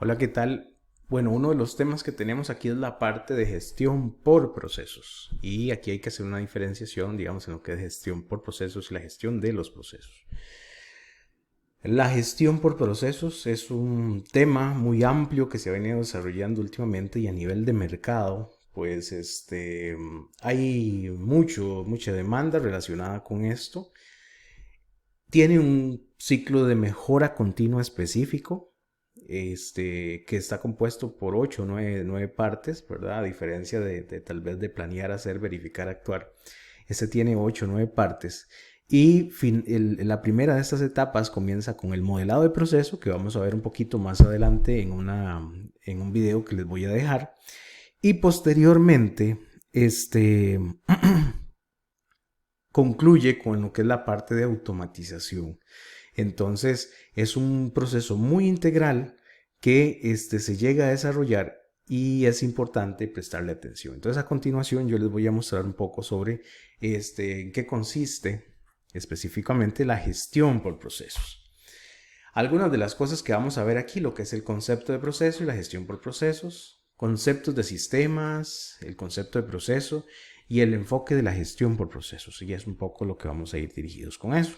Hola, ¿qué tal? Bueno, uno de los temas que tenemos aquí es la parte de gestión por procesos. Y aquí hay que hacer una diferenciación, digamos, en lo que es gestión por procesos y la gestión de los procesos. La gestión por procesos es un tema muy amplio que se ha venido desarrollando últimamente y a nivel de mercado, pues hay mucha demanda relacionada con esto. Tiene un ciclo de mejora continua específico, que está compuesto por 8 o 9 partes, ¿verdad? A diferencia de tal vez de planear, hacer, verificar, actuar. Este tiene 8 o 9 partes. Y la primera de estas etapas comienza con el modelado de proceso, que vamos a ver un poquito más adelante en un video que les voy a dejar. Y posteriormente, concluye con lo que es la parte de automatización. Entonces es un proceso muy integral que se llega a desarrollar y es importante prestarle atención. Entonces a continuación yo les voy a mostrar un poco sobre en qué consiste específicamente la gestión por procesos. Algunas de las cosas que vamos a ver aquí, lo que es el concepto de proceso y la gestión por procesos, conceptos de sistemas, el concepto de proceso y el enfoque de la gestión por procesos. Y es un poco lo que vamos a ir dirigidos con eso.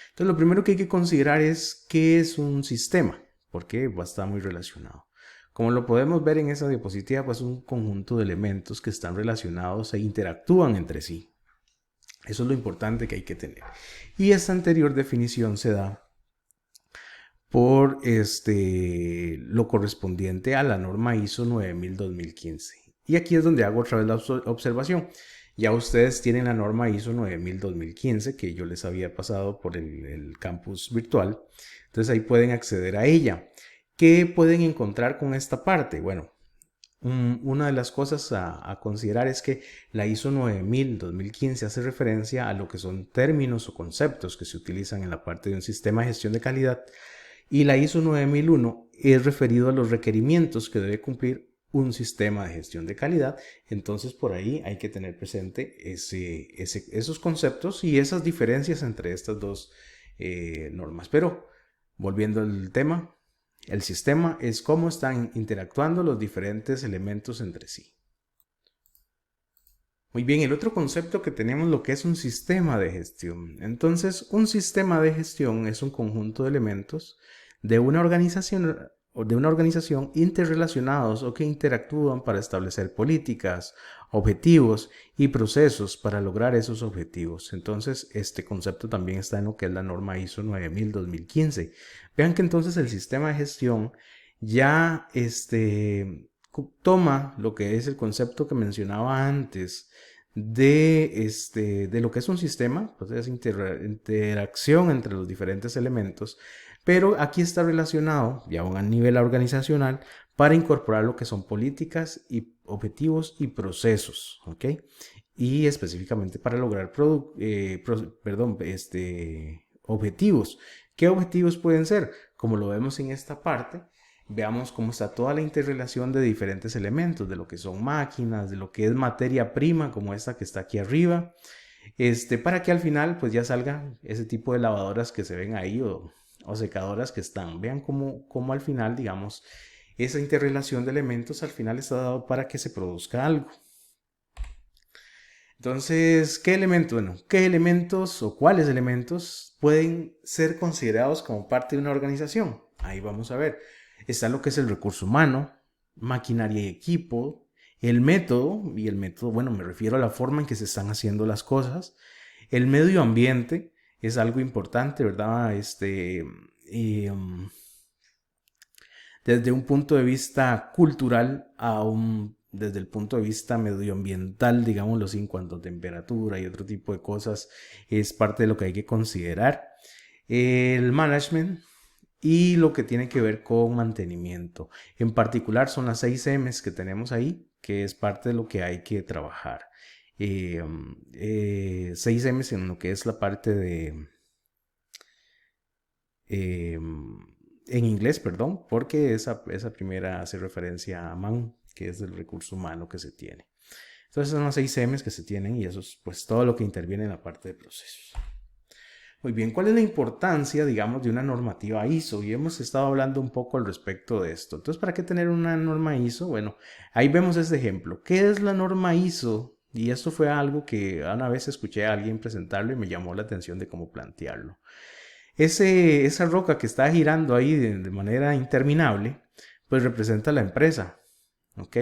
Entonces, lo primero que hay que considerar es qué es un sistema, porque va a estar muy relacionado. Como lo podemos ver en esa diapositiva, pues es un conjunto de elementos que están relacionados e interactúan entre sí. Eso es lo importante que hay que tener. Y esta anterior definición se da por lo correspondiente a la norma ISO 9000-2015. Y aquí es donde hago otra vez la observación. Ya ustedes tienen la norma ISO 9000-2015 que yo les había pasado por el campus virtual. Entonces ahí pueden acceder a ella. ¿Qué pueden encontrar con esta parte? Bueno, una de las cosas a considerar es que la ISO 9000-2015 hace referencia a lo que son términos o conceptos que se utilizan en la parte de un sistema de gestión de calidad, y la ISO 9001 es referido a los requerimientos que debe cumplir un sistema de gestión de calidad. Entonces por ahí hay que tener presente esos conceptos y esas diferencias entre estas dos normas. Pero volviendo al tema, el sistema es cómo están interactuando los diferentes elementos entre sí. Muy bien, el otro concepto que tenemos lo que es un sistema de gestión. Entonces, un sistema de gestión es un conjunto de elementos de una organización o de una organización interrelacionados o que interactúan para establecer políticas, objetivos y procesos para lograr esos objetivos. Entonces, este concepto también está en lo que es la norma ISO 9000-2015. Vean que entonces el sistema de gestión ya toma lo que es el concepto que mencionaba antes de lo que es un sistema, pues es interacción entre los diferentes elementos, pero aquí está relacionado ya a un nivel organizacional para incorporar lo que son políticas y objetivos y procesos, ¿ok? Y específicamente para lograr objetivos. ¿Qué objetivos pueden ser? Como lo vemos en esta parte, veamos cómo está toda la interrelación de diferentes elementos, de lo que son máquinas, de lo que es materia prima, como esta que está aquí arriba, para que al final pues ya salgan ese tipo de lavadoras que se ven ahí o secadoras que están. Vean cómo al final, digamos, esa interrelación de elementos al final está dado para que se produzca algo. Entonces, ¿qué elementos? Bueno, ¿qué elementos o cuáles elementos pueden ser considerados como parte de una organización? Ahí vamos a ver. Está lo que es el recurso humano, maquinaria y equipo, el método, y el método, bueno, me refiero a la forma en que se están haciendo las cosas. El medio ambiente es algo importante, ¿verdad? Y, desde un punto de vista cultural desde el punto de vista medioambiental, digámoslo así, en cuanto a temperatura y otro tipo de cosas, es parte de lo que hay que considerar. El management y lo que tiene que ver con mantenimiento. En particular son las 6 M's que tenemos ahí, que es parte de lo que hay que trabajar. 6 M's en lo que es la parte de eh, en inglés, perdón, porque esa primera hace referencia a man, que es el recurso humano que se tiene. Entonces son los 6 M's que se tienen y eso es pues todo lo que interviene en la parte de procesos. Muy bien, ¿cuál es la importancia, digamos, de una normativa ISO? Y hemos estado hablando un poco al respecto de esto. Entonces, ¿para qué tener una norma ISO? Bueno, ahí vemos este ejemplo. ¿Qué es la norma ISO? Y esto fue algo que una vez escuché a alguien presentarlo y me llamó la atención de cómo plantearlo. Esa roca que está girando ahí de manera interminable, pues representa la empresa, ¿ok?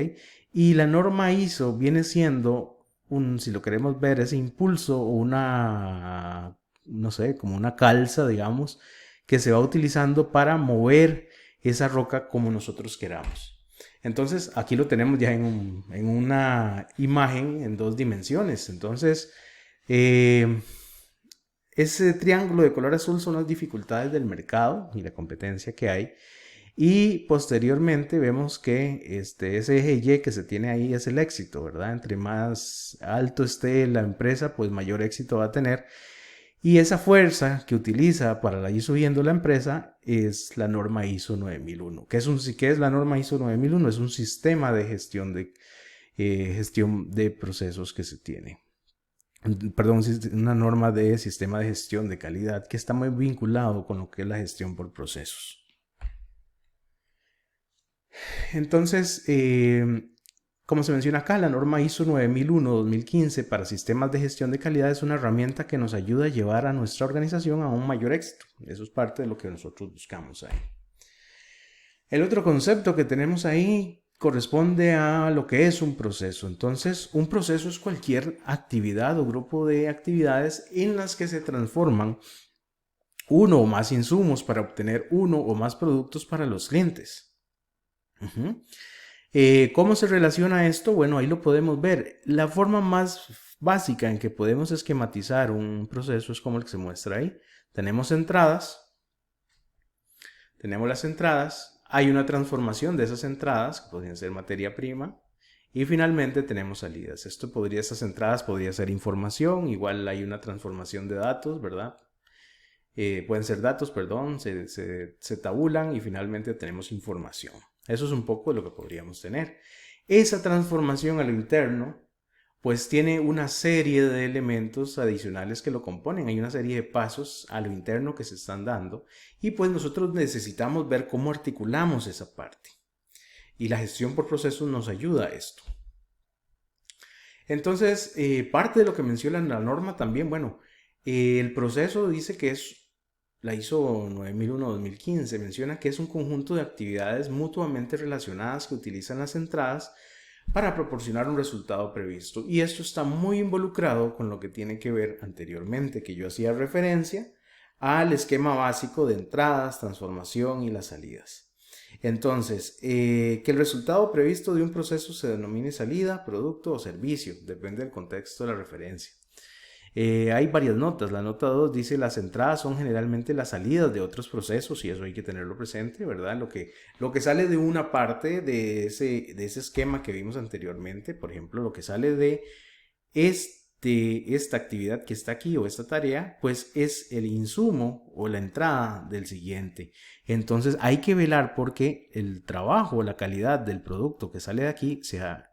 Y la norma ISO viene siendo si lo queremos ver, ese impulso o una, no sé, como una calza, digamos, que se va utilizando para mover esa roca como nosotros queramos. Entonces, aquí lo tenemos ya en una imagen en 2 dimensiones. Entonces, ese triángulo de color azul son las dificultades del mercado y la competencia que hay. Y posteriormente vemos que ese eje Y que se tiene ahí es el éxito, ¿verdad? Entre más alto esté la empresa, pues mayor éxito va a tener. Y esa fuerza que utiliza para ir subiendo la empresa es la norma ISO 9001. ¿Qué es la norma ISO 9001? Es un sistema de gestión de procesos que se tiene. Perdón, una norma de sistema de gestión de calidad que está muy vinculado con lo que es la gestión por procesos. Entonces, como se menciona acá, la norma ISO 9001-2015 para sistemas de gestión de calidad es una herramienta que nos ayuda a llevar a nuestra organización a un mayor éxito. Eso es parte de lo que nosotros buscamos ahí. El otro concepto que tenemos ahí corresponde a lo que es un proceso. Entonces, un proceso es cualquier actividad o grupo de actividades en las que se transforman uno o más insumos para obtener uno o más productos para los clientes. ¿Cómo se relaciona esto? Bueno, ahí lo podemos ver. La forma más básica en que podemos esquematizar un proceso es como el que se muestra ahí. Tenemos las entradas, hay una transformación de esas entradas, que podrían ser materia prima, y finalmente tenemos salidas. Esas entradas podría ser información, igual hay una transformación de datos, ¿verdad? Pueden ser datos, perdón, se tabulan y finalmente tenemos información. Eso es un poco de lo que podríamos tener. Esa transformación a lo interno, pues tiene una serie de elementos adicionales que lo componen. Hay una serie de pasos a lo interno que se están dando y pues nosotros necesitamos ver cómo articulamos esa parte. Y la gestión por procesos nos ayuda a esto. Entonces, parte de lo que menciona la norma también, bueno, el proceso dice que la ISO 9001-2015 menciona que es un conjunto de actividades mutuamente relacionadas que utilizan las entradas para proporcionar un resultado previsto. Y esto está muy involucrado con lo que tiene que ver anteriormente, que yo hacía referencia al esquema básico de entradas, transformación y las salidas. Entonces, que el resultado previsto de un proceso se denomine salida, producto o servicio, depende del contexto de la referencia. Hay varias notas. La nota 2 dice las entradas son generalmente las salidas de otros procesos y eso hay que tenerlo presente, ¿verdad? Lo que sale de una parte de ese esquema que vimos anteriormente, por ejemplo, lo que sale de esta actividad que está aquí o esta tarea, pues es el insumo o la entrada del siguiente. Entonces hay que velar porque el trabajo o la calidad del producto que sale de aquí sea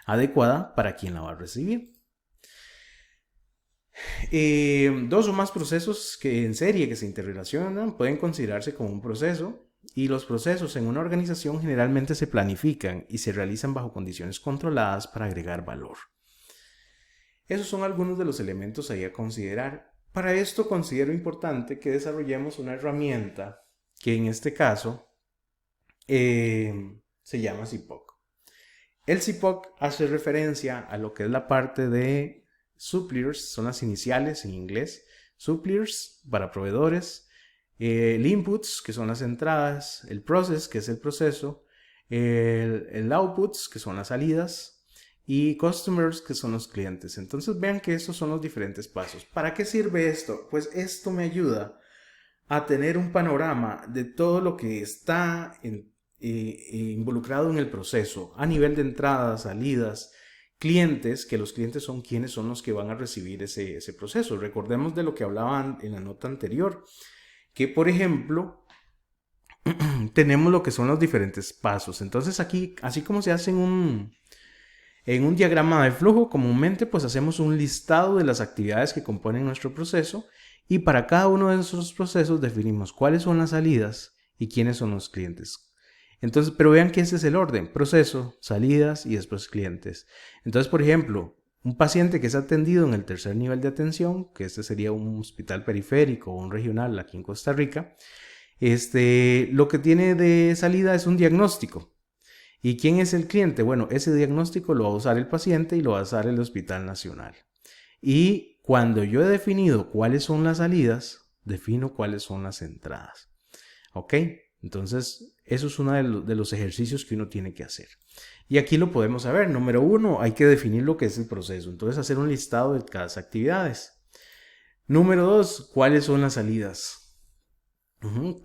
adecuada para quien la va a recibir. 2 o más procesos en serie que se interrelacionan pueden considerarse como un proceso y los procesos en una organización generalmente se planifican y se realizan bajo condiciones controladas para agregar valor. Esos son algunos de los elementos ahí a considerar. Para esto considero importante que desarrollemos una herramienta que en este caso se llama CIPOC. El CIPOC hace referencia a lo que es la parte de suppliers, son las iniciales en inglés, suppliers para proveedores, el inputs, que son las entradas, el process, que es el proceso, el outputs, que son las salidas, y customers, que son los clientes. Entonces vean que estos son los diferentes pasos. ¿Para qué sirve esto? Pues esto me ayuda a tener un panorama de todo lo que está involucrado en el proceso, a nivel de entradas, salidas, clientes, que los clientes son quienes son los que van a recibir ese proceso. Recordemos de lo que hablaban en la nota anterior, que por ejemplo tenemos lo que son los diferentes pasos. Entonces aquí, así como se hace en un diagrama de flujo, comúnmente pues hacemos un listado de las actividades que componen nuestro proceso Y para cada uno de esos procesos definimos cuáles son las salidas y quiénes son los clientes. Entonces, pero vean que ese es el orden: proceso, salidas y después clientes. Entonces, por ejemplo, un paciente que es atendido en el tercer nivel de atención, que este sería un hospital periférico o un regional aquí en Costa Rica, lo que tiene de salida es un diagnóstico. ¿Y quién es el cliente? Bueno, ese diagnóstico lo va a usar el paciente y lo va a usar el Hospital Nacional. Y cuando yo he definido cuáles son las salidas, defino cuáles son las entradas. ¿Ok? Entonces, eso es uno de los ejercicios que uno tiene que hacer. Y aquí lo podemos saber. Número 1, hay que definir lo que es el proceso. Entonces, hacer un listado de cada actividades. Número 2, ¿cuáles son las salidas?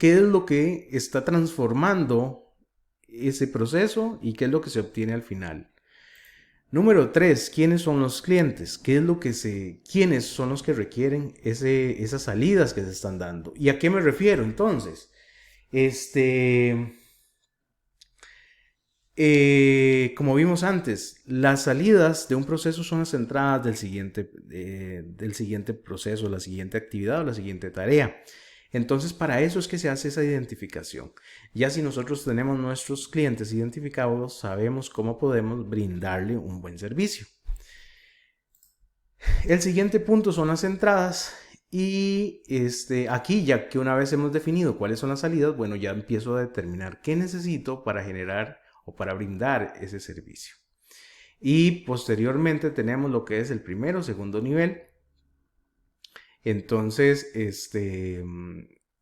¿Qué es lo que está transformando ese proceso y qué es lo que se obtiene al final? Número 3, ¿quiénes son los clientes? ¿Quiénes son los que requieren esas salidas que se están dando? ¿Y a qué me refiero entonces? Como vimos antes, las salidas de un proceso son las entradas del siguiente proceso, la siguiente actividad o la siguiente tarea. Entonces, para eso es que se hace esa identificación. Ya si nosotros tenemos nuestros clientes identificados, sabemos cómo podemos brindarle un buen servicio. El siguiente punto son las entradas. Y aquí, ya que una vez hemos definido cuáles son las salidas, bueno, ya empiezo a determinar qué necesito para generar o para brindar ese servicio. Y posteriormente tenemos lo que es el primero, segundo nivel. Entonces,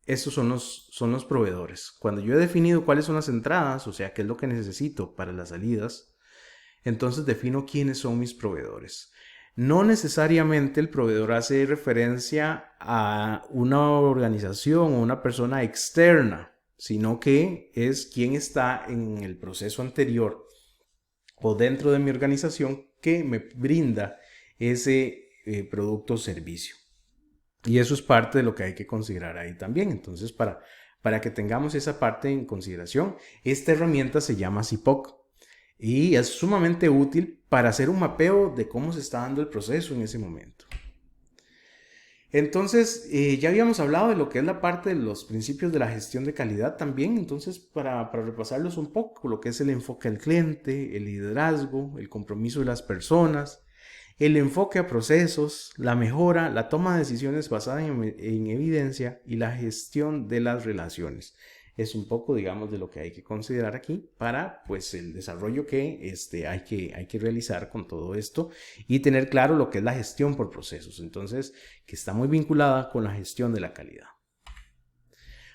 estos son los proveedores. Cuando yo he definido cuáles son las entradas, o sea, qué es lo que necesito para las salidas, entonces defino quiénes son mis proveedores. No necesariamente el proveedor hace referencia a una organización o una persona externa, sino que es quien está en el proceso anterior o dentro de mi organización que me brinda ese producto o servicio. Y eso es parte de lo que hay que considerar ahí también. Entonces, para que tengamos esa parte en consideración, esta herramienta se llama CIPOC y es sumamente útil para hacer un mapeo de cómo se está dando el proceso en ese momento. Entonces, ya habíamos hablado de lo que es la parte de los principios de la gestión de calidad también. Entonces, para repasarlos un poco, lo que es el enfoque al cliente, el liderazgo, el compromiso de las personas, el enfoque a procesos, la mejora, la toma de decisiones basada en evidencia y la gestión de las relaciones. Es un poco, digamos, de lo que hay que considerar aquí para, pues, el desarrollo que hay que realizar con todo esto y tener claro lo que es la gestión por procesos. Entonces, que está muy vinculada con la gestión de la calidad.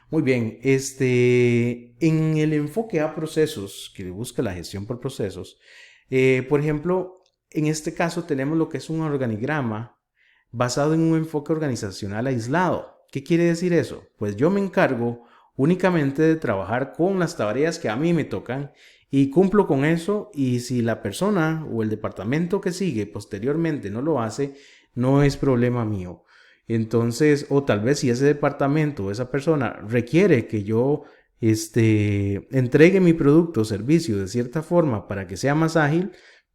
Muy bien, en el enfoque a procesos, que busca la gestión por procesos, por ejemplo, en este caso tenemos lo que es un organigrama basado en un enfoque organizacional aislado. ¿Qué quiere decir eso? Pues yo me encargo únicamente de trabajar con las tareas que a mí me tocan y cumplo con eso, y si la persona o el departamento que sigue posteriormente no lo hace, no es problema mío. Entonces, o tal vez si ese departamento o esa persona requiere que yo entregue mi producto o servicio de cierta forma para que sea más ágil,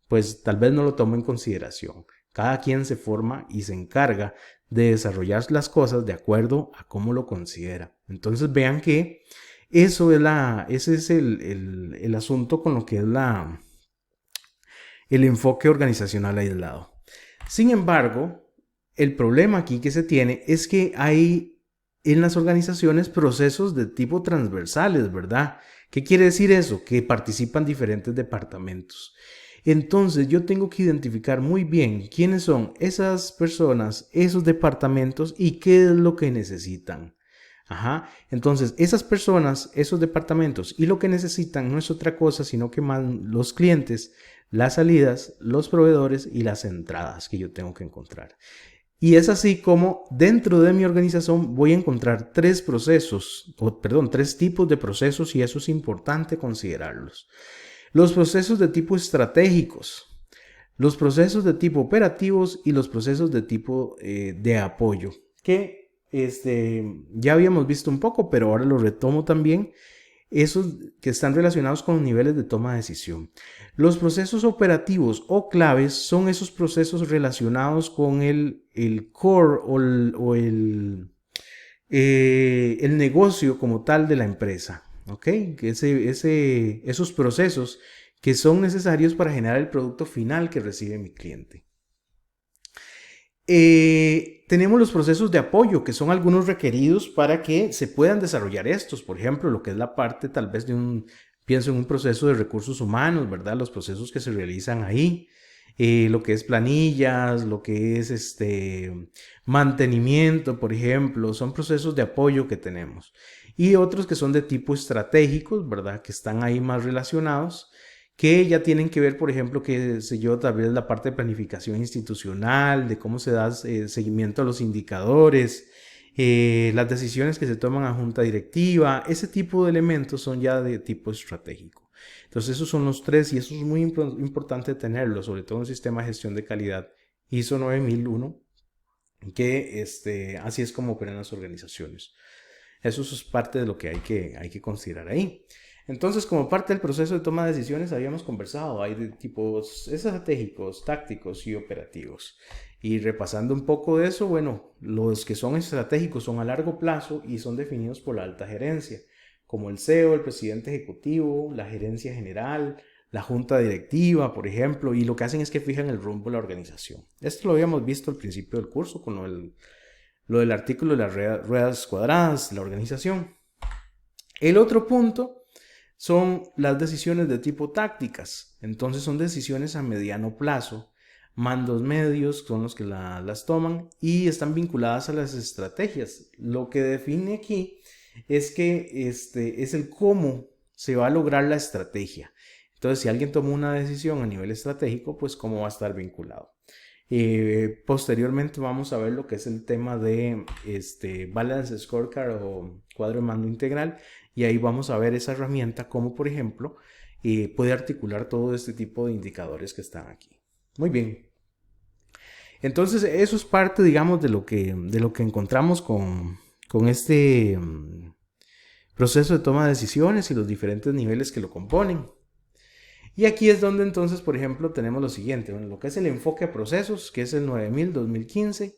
pues tal vez no lo tomo en consideración. Cada quien se forma y se encarga de desarrollar las cosas de acuerdo a cómo lo considera. Entonces vean que ese es el asunto con lo que es el enfoque organizacional aislado. Sin embargo, el problema aquí que se tiene es que hay en las organizaciones procesos de tipo transversales, ¿verdad? ¿Qué quiere decir eso? Que participan diferentes departamentos. Entonces yo tengo que identificar muy bien quiénes son esas personas, esos departamentos y qué es lo que necesitan. Entonces esas personas, esos departamentos y lo que necesitan no es otra cosa sino que más los clientes, las salidas, los proveedores y las entradas que yo tengo que encontrar. Y es así como dentro de mi organización voy a encontrar tres tipos de procesos, y eso es importante considerarlos. Los procesos de tipo estratégicos, los procesos de tipo operativos y los procesos de tipo de apoyo, que ya habíamos visto un poco, pero ahora lo retomo también. esos que están relacionados con los niveles de toma de decisión. Los procesos operativos o claves son esos procesos relacionados con el core el negocio como tal de la empresa. ¿Ok? Esos procesos que son necesarios para generar el producto final que recibe mi cliente. Tenemos los procesos de apoyo, que son algunos requeridos para que se puedan desarrollar estos. Por ejemplo, lo que es la parte tal vez pienso en un proceso de recursos humanos, ¿verdad? Los procesos que se realizan ahí. Lo que es planillas, lo que es mantenimiento, por ejemplo, son procesos de apoyo que tenemos. Y otros que son de tipo estratégicos, ¿verdad? Que están ahí más relacionados, que ya tienen que ver, por ejemplo, qué sé yo, tal vez la parte de planificación institucional, de cómo se da seguimiento a los indicadores, las decisiones que se toman a junta directiva, ese tipo de elementos son ya de tipo estratégico. Entonces esos son los tres y eso es muy importante tenerlo, sobre todo en un sistema de gestión de calidad ISO 9001, que así es como operan las organizaciones. Eso es parte de lo que hay que considerar ahí. Entonces, como parte del proceso de toma de decisiones, habíamos conversado, hay de tipos estratégicos, tácticos y operativos. Y repasando un poco de eso, bueno, los que son estratégicos son a largo plazo y son definidos por la alta gerencia, como el CEO, el presidente ejecutivo, la gerencia general, la junta directiva, por ejemplo, y lo que hacen es que fijan el rumbo de la organización. Esto lo habíamos visto al principio del curso con lo del artículo de las ruedas cuadradas, la organización. El otro punto son las decisiones de tipo tácticas. Entonces son decisiones a mediano plazo. Mandos medios son los que las toman y están vinculadas a las estrategias. Lo que define aquí es que es el cómo se va a lograr la estrategia. Entonces, si alguien toma una decisión a nivel estratégico, pues cómo va a estar vinculado. Posteriormente vamos a ver lo que es el tema de Balance Scorecard o cuadro de mando integral y ahí vamos a ver esa herramienta como por ejemplo puede articular todo este tipo de indicadores que están aquí. Muy bien. Entonces eso es parte digamos de lo que encontramos con este proceso de toma de decisiones y los diferentes niveles que lo componen. Y aquí es donde entonces, por ejemplo, tenemos lo siguiente, bueno, lo que es el enfoque a procesos, que es el 9000-2015,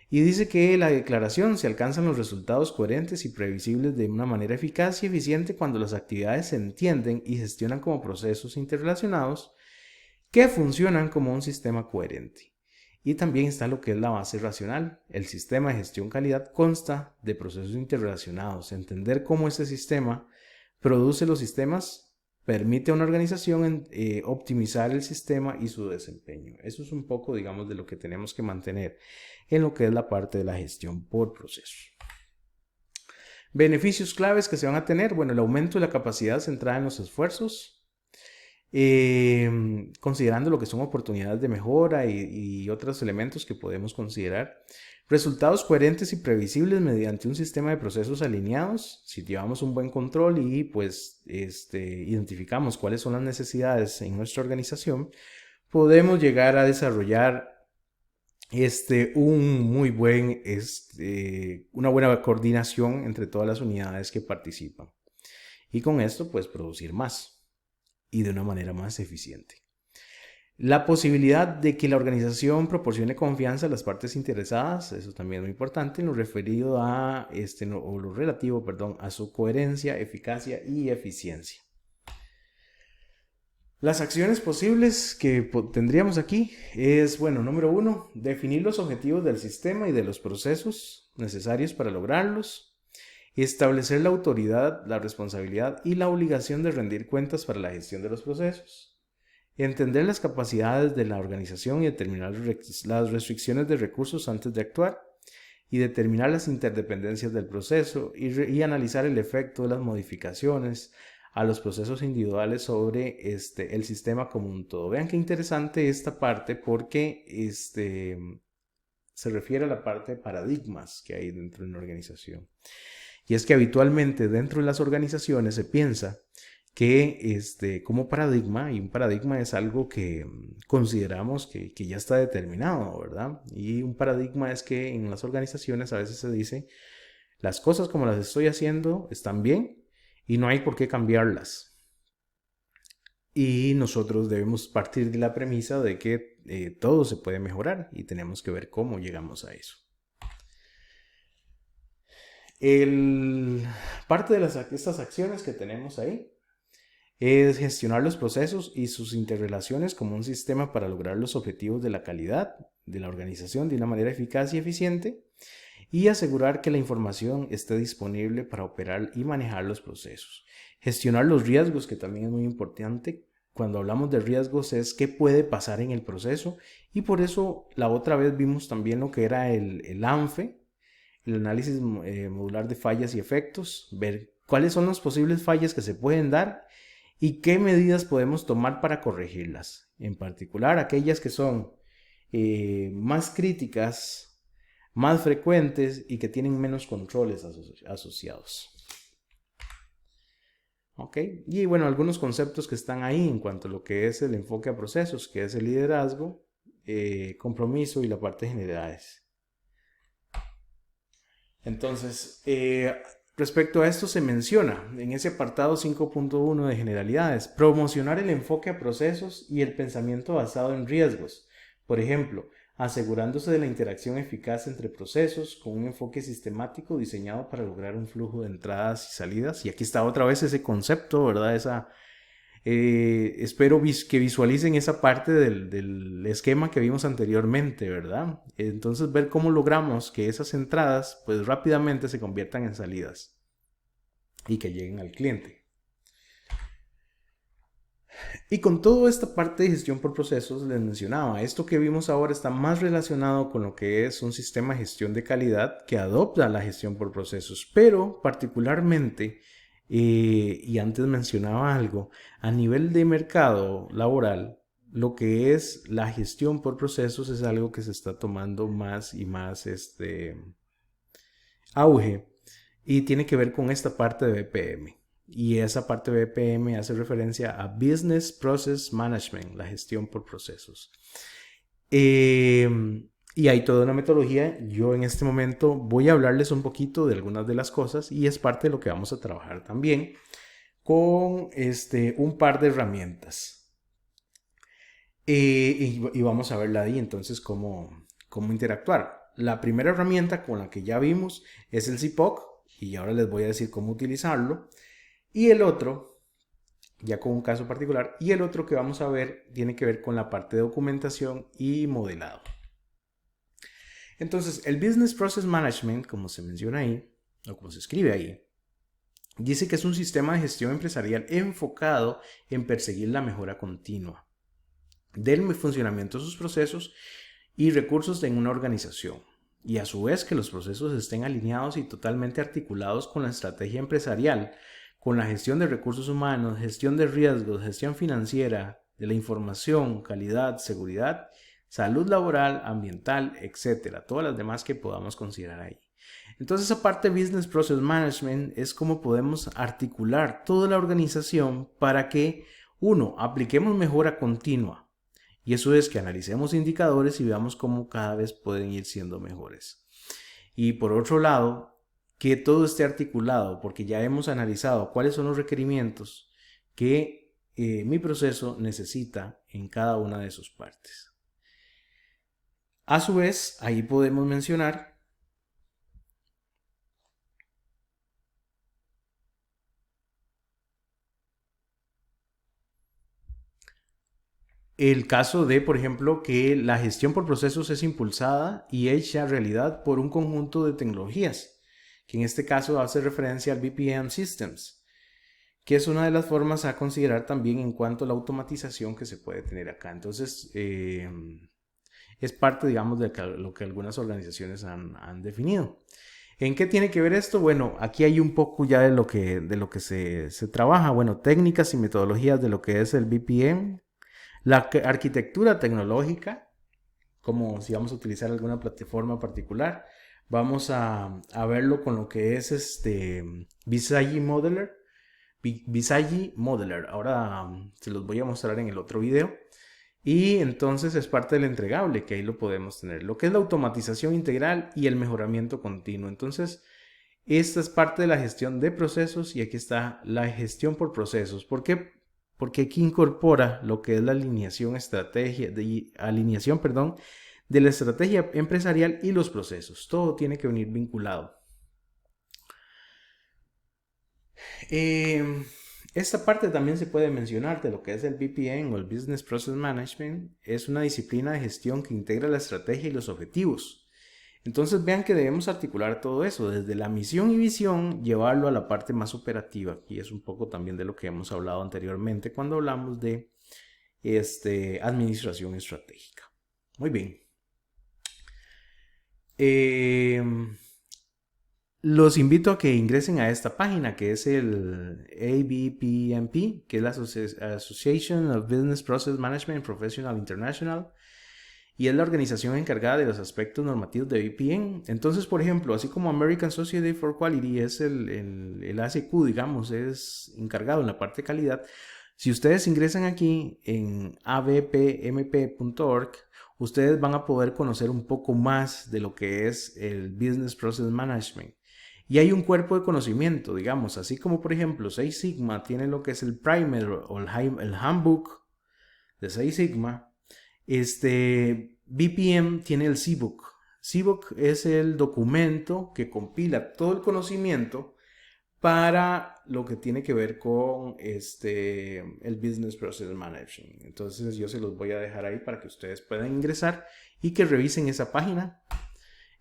y dice que la declaración se alcanzan los resultados coherentes y previsibles de una manera eficaz y eficiente cuando las actividades se entienden y gestionan como procesos interrelacionados que funcionan como un sistema coherente. Y también está lo que es la base racional. El sistema de gestión calidad consta de procesos interrelacionados. Entender cómo este sistema produce los sistemas permite a una organización optimizar el sistema y su desempeño. Eso es un poco, digamos, de lo que tenemos que mantener en lo que es la parte de la gestión por procesos. Beneficios claves que se van a tener. Bueno, el aumento de la capacidad centrada en los esfuerzos. Considerando lo que son oportunidades de mejora y otros elementos que podemos considerar. Resultados coherentes y previsibles mediante un sistema de procesos alineados. Si llevamos un buen control y pues identificamos cuáles son las necesidades en nuestra organización, podemos llegar a desarrollar una buena coordinación entre todas las unidades que participan. Y con esto pues producir más y de una manera más eficiente. La posibilidad de que la organización proporcione confianza a las partes interesadas, eso también es muy importante, en lo referido a o lo relativo, perdón, a su coherencia, eficacia y eficiencia. Las acciones posibles que tendríamos aquí es, bueno, número 1, definir los objetivos del sistema y de los procesos necesarios para lograrlos. Establecer la autoridad, la responsabilidad y la obligación de rendir cuentas para la gestión de los procesos. Entender las capacidades de la organización y determinar las restricciones de recursos antes de actuar. Y determinar las interdependencias del proceso y analizar el efecto de las modificaciones a los procesos individuales sobre el sistema como un todo. Vean qué interesante esta parte porque se refiere a la parte de paradigmas que hay dentro de una organización. Y es que habitualmente dentro de las organizaciones se piensa que como paradigma, y un paradigma es algo que consideramos que ya está determinado, ¿verdad? Y un paradigma es que en las organizaciones a veces se dice, las cosas como las estoy haciendo están bien, y no hay por qué cambiarlas. Y nosotros debemos partir de la premisa de que todo se puede mejorar y tenemos que ver cómo llegamos a eso. Parte de estas acciones que tenemos ahí es gestionar los procesos y sus interrelaciones como un sistema para lograr los objetivos de la calidad de la organización de una manera eficaz y eficiente, y asegurar que la información esté disponible para operar y manejar los procesos. Gestionar los riesgos, que también es muy importante. Cuando hablamos de riesgos es qué puede pasar en el proceso, y por eso la otra vez vimos también lo que era el ANFE, el análisis modular de fallas y efectos, ver cuáles son las posibles fallas que se pueden dar y qué medidas podemos tomar para corregirlas. En particular, aquellas que son más críticas, más frecuentes y que tienen menos controles asociados. ¿Ok? Y bueno, algunos conceptos que están ahí en cuanto a lo que es el enfoque a procesos, que es el liderazgo, compromiso y la parte de generalidades. Entonces, respecto a esto se menciona en ese apartado 5.1 de generalidades, promocionar el enfoque a procesos y el pensamiento basado en riesgos. Por ejemplo, asegurándose de la interacción eficaz entre procesos con un enfoque sistemático diseñado para lograr un flujo de entradas y salidas. Y aquí está otra vez ese concepto, ¿verdad? Espero que visualicen esa parte del esquema que vimos anteriormente, ¿verdad? Entonces ver cómo logramos que esas entradas pues rápidamente se conviertan en salidas y que lleguen al cliente. Y con toda esta parte de gestión por procesos les mencionaba, esto que vimos ahora está más relacionado con lo que es un sistema de gestión de calidad que adopta la gestión por procesos, pero particularmente y antes mencionaba algo, a nivel de mercado laboral, lo que es la gestión por procesos es algo que se está tomando más y más auge y tiene que ver con esta parte de BPM. Y esa parte de BPM hace referencia a Business Process Management, la gestión por procesos. Y hay toda una metodología. Yo en este momento voy a hablarles un poquito de algunas de las cosas y es parte de lo que vamos a trabajar también con un par de herramientas. Y vamos a verla ahí entonces cómo interactuar. La primera herramienta con la que ya vimos es el CPOC y ahora les voy a decir cómo utilizarlo. Y el otro, ya con un caso particular, y el otro que vamos a ver tiene que ver con la parte de documentación y modelado. Entonces, el Business Process Management, como se menciona ahí, o como se escribe ahí, dice que es un sistema de gestión empresarial enfocado en perseguir la mejora continua del funcionamiento de sus procesos y recursos en una organización, y a su vez que los procesos estén alineados y totalmente articulados con la estrategia empresarial, con la gestión de recursos humanos, gestión de riesgos, gestión financiera, de la información, calidad, seguridad, salud laboral, ambiental, etcétera, todas las demás que podamos considerar ahí. Entonces, esa parte de Business Process Management es cómo podemos articular toda la organización para que, uno, apliquemos mejora continua. Y eso es que analicemos indicadores y veamos cómo cada vez pueden ir siendo mejores. Y por otro lado, que todo esté articulado, porque ya hemos analizado cuáles son los requerimientos que mi proceso necesita en cada una de sus partes. A su vez, ahí podemos mencionar el caso de, por ejemplo, que la gestión por procesos es impulsada y hecha realidad por un conjunto de tecnologías, que en este caso hace referencia al BPM Systems, que es una de las formas a considerar también en cuanto a la automatización que se puede tener acá. Entonces, es parte, digamos, de lo que algunas organizaciones han definido. ¿En qué tiene que ver esto? Bueno, aquí hay un poco ya de lo que se trabaja. Bueno, técnicas y metodologías de lo que es el BPM, la arquitectura tecnológica, como si vamos a utilizar alguna plataforma particular. Vamos a verlo con lo que es Visage Modeler. Visage Modeler. Ahora se los voy a mostrar en el otro video. Y entonces es parte del entregable, que ahí lo podemos tener. Lo que es la automatización integral y el mejoramiento continuo. Entonces, Esta es parte de la gestión de procesos y aquí está la gestión por procesos. ¿Por qué? Porque aquí incorpora lo que es la alineación de la estrategia empresarial y los procesos. Todo tiene que venir vinculado. Esta parte también se puede mencionar de lo que es el BPM o el Business Process Management. Es una disciplina de gestión que integra la estrategia y los objetivos. Entonces vean que debemos articular todo eso, desde la misión y visión, llevarlo a la parte más operativa, y es un poco también de lo que hemos hablado anteriormente cuando hablamos de administración estratégica. Muy bien. Los invito a que ingresen a esta página que es el ABPMP, que es la Association of Business Process Management Professional International, y es la organización encargada de los aspectos normativos de BPM. Entonces, por ejemplo, así como American Society for Quality es el ACQ, digamos, es encargado en la parte de calidad, si ustedes ingresan aquí en abpmp.org, ustedes van a poder conocer un poco más de lo que es el Business Process Management. Y hay un cuerpo de conocimiento, digamos, así como por ejemplo Six Sigma tiene lo que es el Primer o el Handbook de Six Sigma. BPM tiene el CBOK. CBOK es el documento que compila todo el conocimiento para lo que tiene que ver con el Business Process Management. Entonces yo se los voy a dejar ahí para que ustedes puedan ingresar y que revisen esa página.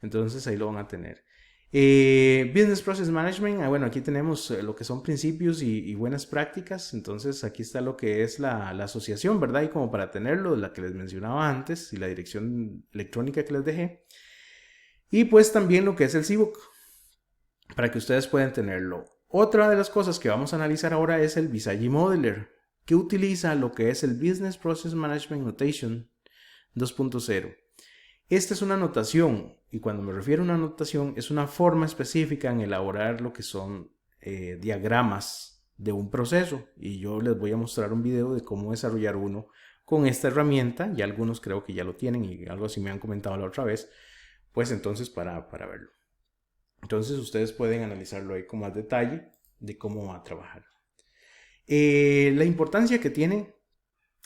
Entonces ahí lo van a tener. Business Process Management, bueno, aquí tenemos lo que son principios y buenas prácticas. Entonces aquí está lo que es la asociación, ¿verdad? Y como para tenerlo, la que les mencionaba antes y la dirección electrónica que les dejé. Y pues también lo que es el CBOK, para que ustedes puedan tenerlo. Otra de las cosas que vamos a analizar ahora es el Visagi Modeler, que utiliza lo que es el Business Process Management Notation 2.0. Esta es una notación, y cuando me refiero a una notación, es una forma específica en elaborar lo que son diagramas de un proceso. Y yo les voy a mostrar un video de cómo desarrollar uno con esta herramienta. Ya algunos creo que ya lo tienen y algo así me han comentado la otra vez. Pues entonces para verlo. Entonces ustedes pueden analizarlo ahí con más detalle de cómo va a trabajar. La importancia que tiene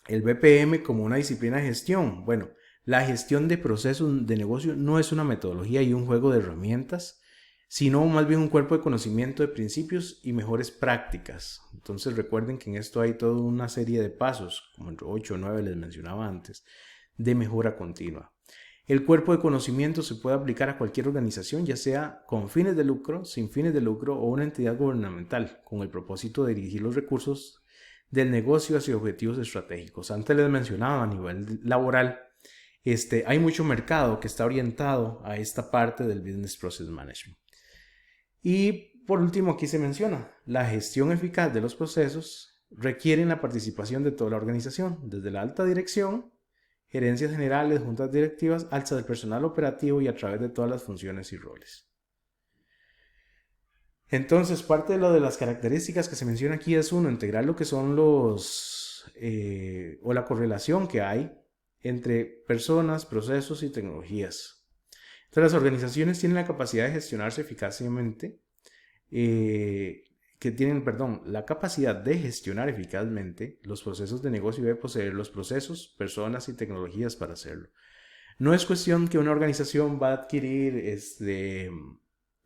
el BPM como una disciplina de gestión. Bueno, la gestión de procesos de negocio no es una metodología y un juego de herramientas, sino más bien un cuerpo de conocimiento de principios y mejores prácticas. Entonces recuerden que en esto hay toda una serie de pasos, como entre 8 o 9 les mencionaba antes, de mejora continua. El cuerpo de conocimiento se puede aplicar a cualquier organización, ya sea con fines de lucro, sin fines de lucro o una entidad gubernamental, con el propósito de dirigir los recursos del negocio hacia objetivos estratégicos. Antes les mencionaba a nivel laboral, hay mucho mercado que está orientado a esta parte del Business Process Management. Y por último, aquí se menciona, la gestión eficaz de los procesos requiere la participación de toda la organización, desde la alta dirección, gerencias generales, juntas directivas, hasta del personal operativo y a través de todas las funciones y roles. Entonces, parte de lo de las características que se menciona aquí es uno, integrar lo que son o la correlación que hay entre personas, procesos y tecnologías. Entonces, las organizaciones tienen la capacidad de gestionarse eficazmente, la capacidad de gestionar eficazmente los procesos de negocio y debe poseer los procesos, personas y tecnologías para hacerlo. No es cuestión que una organización va a adquirir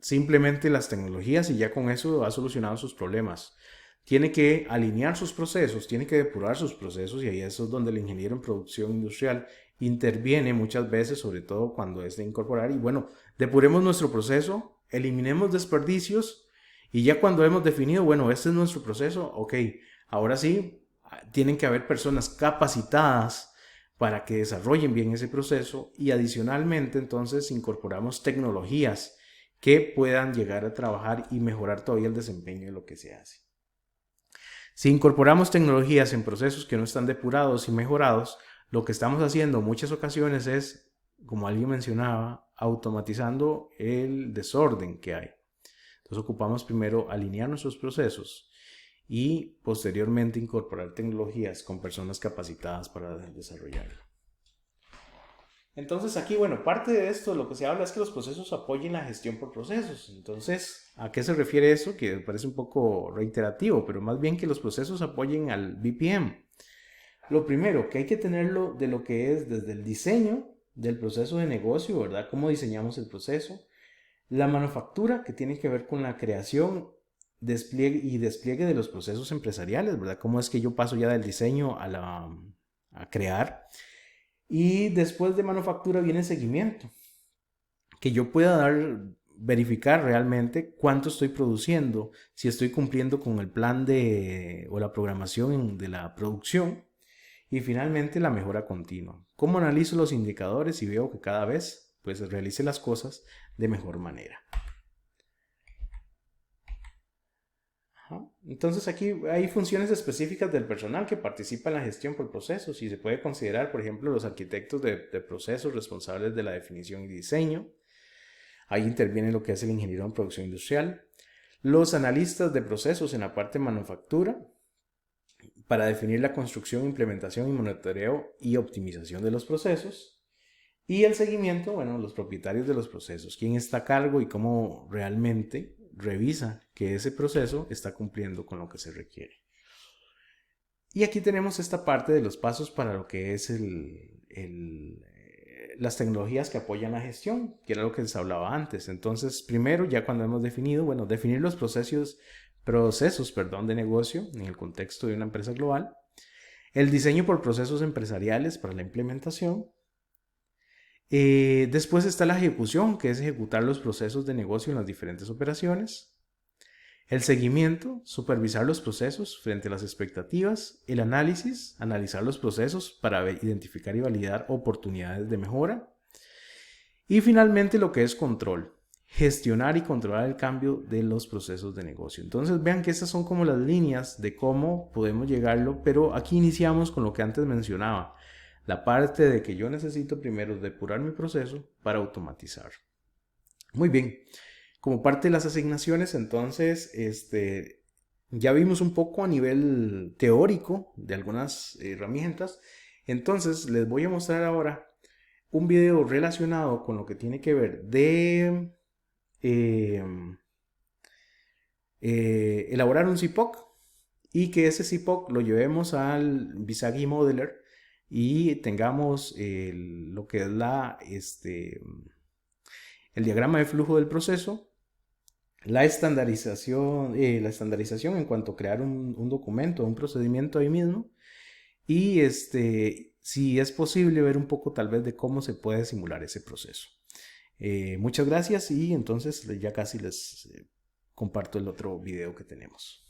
simplemente las tecnologías y ya con eso ha solucionado sus problemas. Tiene que alinear sus procesos, tiene que depurar sus procesos y ahí eso es donde el ingeniero en producción industrial interviene muchas veces, sobre todo cuando es de incorporar. Y bueno, depuremos nuestro proceso, eliminemos desperdicios y ya cuando hemos definido, bueno, este es nuestro proceso, ok, ahora sí, tienen que haber personas capacitadas para que desarrollen bien ese proceso y adicionalmente entonces incorporamos tecnologías que puedan llegar a trabajar y mejorar todavía el desempeño de lo que se hace. Si incorporamos tecnologías en procesos que no están depurados y mejorados, lo que estamos haciendo en muchas ocasiones es, como alguien mencionaba, automatizando el desorden que hay. Entonces ocupamos primero alinear nuestros procesos y posteriormente incorporar tecnologías con personas capacitadas para desarrollarlo. Entonces aquí, bueno, parte de esto, lo que se habla es que los procesos apoyen la gestión por procesos. Entonces, ¿a qué se refiere eso? Que parece un poco reiterativo, pero más bien que los procesos apoyen al BPM. Lo primero, que hay que tenerlo de lo que es desde el diseño del proceso de negocio, ¿verdad? Cómo diseñamos el proceso. La manufactura, que tiene que ver con la creación, despliegue y despliegue de los procesos empresariales, ¿verdad? Cómo es que yo paso ya del diseño a crear. Y después de manufactura viene seguimiento, que yo pueda verificar realmente cuánto estoy produciendo, si estoy cumpliendo con el plan o la programación de la producción. Y finalmente la mejora continua. ¿Cómo analizo los indicadores y veo que cada vez pues realice las cosas de mejor manera? Entonces aquí hay funciones específicas del personal que participa en la gestión por procesos y se puede considerar, por ejemplo, los arquitectos de procesos responsables de la definición y diseño. Ahí interviene lo que es el ingeniero en producción industrial. Los analistas de procesos en la parte de manufactura para definir la construcción, implementación y monitoreo y optimización de los procesos. Y el seguimiento, bueno, los propietarios de los procesos, quién está a cargo y cómo realmente revisa que ese proceso está cumpliendo con lo que se requiere. Y aquí tenemos esta parte de los pasos para lo que es las tecnologías que apoyan la gestión, que era lo que les hablaba antes. Entonces, primero, ya cuando hemos definido, bueno, definir los procesos de negocio en el contexto de una empresa global, el diseño por procesos empresariales para la implementación. Después está la ejecución, que es ejecutar los procesos de negocio en las diferentes operaciones. El seguimiento, supervisar los procesos frente a las expectativas. El análisis, analizar los procesos para identificar y validar oportunidades de mejora. Y finalmente lo que es control, gestionar y controlar el cambio de los procesos de negocio. Entonces vean que estas son como las líneas de cómo podemos llegarlo, pero aquí iniciamos con lo que antes mencionaba, la parte de que yo necesito primero depurar mi proceso para automatizar. Muy bien, como parte de las asignaciones, entonces, ya vimos un poco a nivel teórico de algunas herramientas. Entonces, les voy a mostrar ahora un video relacionado con lo que tiene que ver de elaborar un CPOC y que ese CPOC lo llevemos al Visagi Modeler y tengamos lo que es el diagrama de flujo del proceso, la estandarización en cuanto a crear un documento, un procedimiento ahí mismo, y si es posible ver un poco tal vez de cómo se puede simular ese proceso. Muchas gracias y entonces ya casi les comparto el otro video que tenemos.